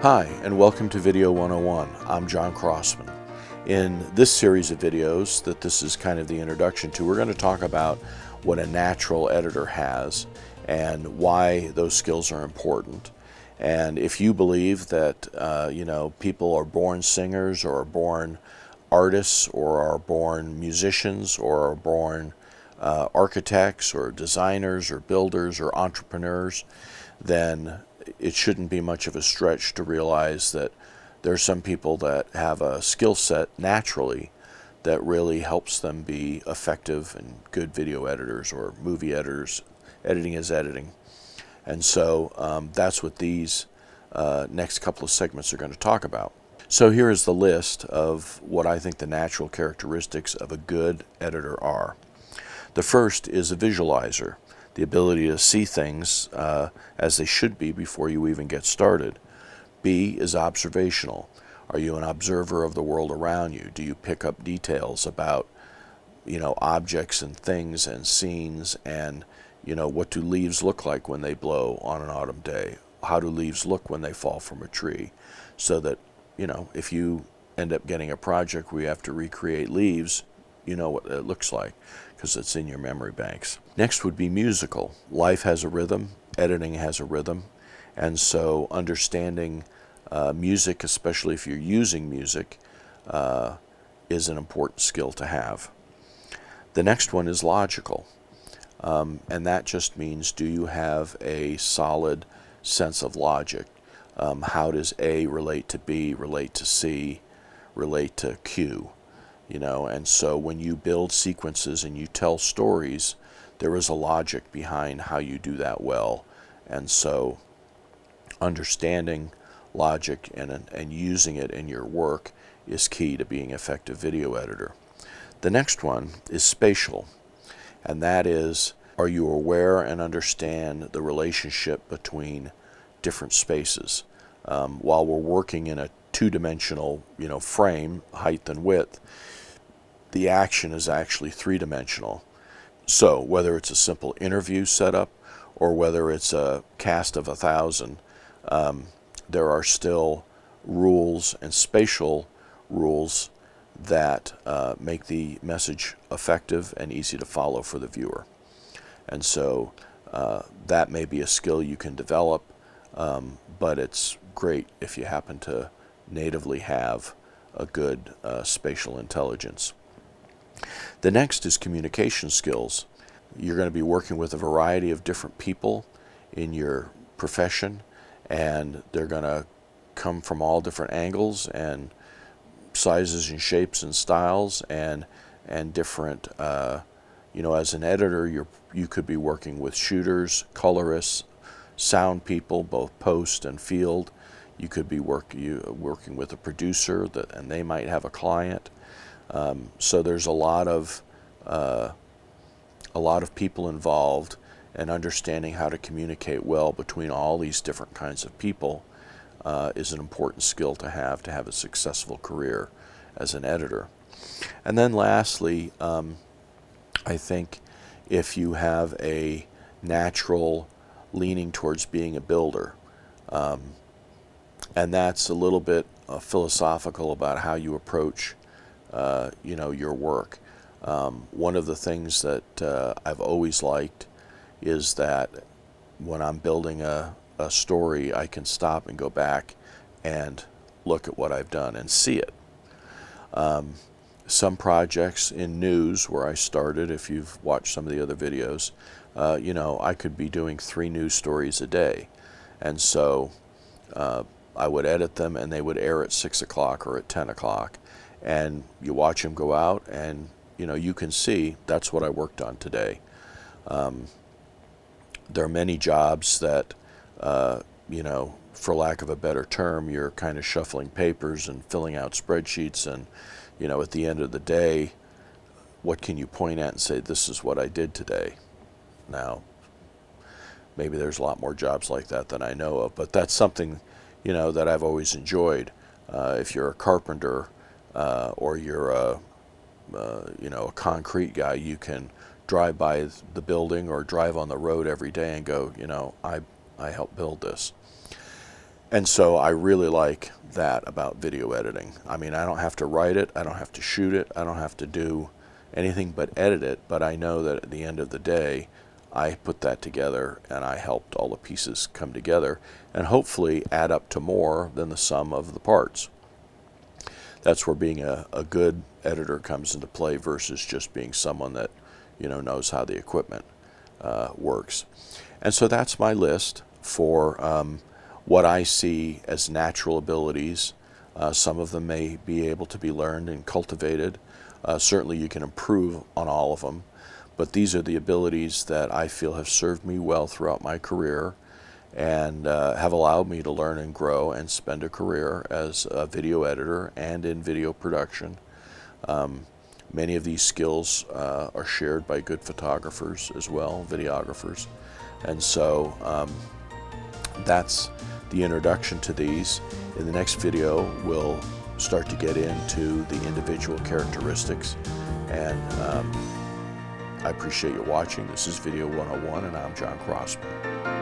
Hi, and welcome to Video 101. I'm John Crossman. In this series of videos that this is kind of the introduction to, we're going to talk about what a natural editor has and why those skills are important. And if you believe that people are born singers or are born artists or are born musicians or are born architects or designers or builders or entrepreneurs, then it shouldn't be much of a stretch to realize that there are some people that have a skill set naturally that really helps them be effective and good video editors or movie editors. Editing is editing. And so that's what these next couple of segments are going to talk about. So here is the list of what I think the natural characteristics of a good editor are. The first is a visualizer, the ability to see things as they should be before you even get started. B is observational. Are you an observer of the world around you? Do you pick up details about, objects and things and scenes and, what do leaves look like when they blow on an autumn day? How do leaves look when they fall from a tree? So that, if you end up getting a project where you have to recreate leaves, you know what it looks like because it's in your memory banks. Next would be musical. Life has a rhythm, editing has a rhythm, and so understanding music, especially if you're using music, is an important skill to have. The next one is logical, and that just means, do you have a solid sense of logic? How does A relate to B, relate to C, relate to Q? And so when you build sequences and you tell stories, there is a logic behind how you do that well. And so understanding logic and using it in your work is key to being an effective video editor. The next one is spatial, and that is, are you aware and understand the relationship between different spaces? While we're working in a two-dimensional, frame, height and width, the action is actually three-dimensional. So whether it's a simple interview setup or whether it's a cast of 1,000, there are still rules and spatial rules that make the message effective and easy to follow for the viewer. And so that may be a skill you can develop, but it's great if you happen to natively have a good spatial intelligence. The next is communication skills. You're going to be working with a variety of different people in your profession, and they're going to come from all different angles and sizes and shapes and styles and different, as an editor, you could be working with shooters, colorists, sound people, both post and field. You could be working with a producer and they might have a client. So there's a lot of people involved, and understanding how to communicate well between all these different kinds of people is an important skill to have a successful career as an editor. And then lastly, I think if you have a natural leaning towards being a builder, and that's a little bit philosophical about how you approach your work. One of the things that I've always liked is that when I'm building a story, I can stop and go back and look at what I've done and see it. Some projects in news where I started, if you've watched some of the other videos, I could be doing 3 news stories a day. And so I would edit them and they would air at 6 o'clock or at 10 o'clock. And you watch them go out and, you can see that's what I worked on today. There are many jobs that, for lack of a better term, you're kind of shuffling papers and filling out spreadsheets and, at the end of the day, what can you point at and say, this is what I did today? Now, maybe there's a lot more jobs like that than I know of, but that's something, that I've always enjoyed. If you're a carpenter, or you're a concrete guy, you can drive by the building or drive on the road every day and go, I helped build this. And so I really like that about video editing. I mean, I don't have to write it, I don't have to shoot it, I don't have to do anything but edit it, but I know that at the end of the day, I put that together and I helped all the pieces come together and hopefully add up to more than the sum of the parts. That's where being a good editor comes into play versus just being someone that, you know, knows how the equipment works. And so that's my list for what I see as natural abilities. Some of them may be able to be learned and cultivated. Certainly you can improve on all of them, but these are the abilities that I feel have served me well throughout my career and have allowed me to learn and grow and spend a career as a video editor and in video production. Many of these skills are shared by good photographers as well, videographers. And so that's the introduction to these. In the next video, we'll start to get into the individual characteristics. And I appreciate you watching. This is Video 101, and I'm John Crossman.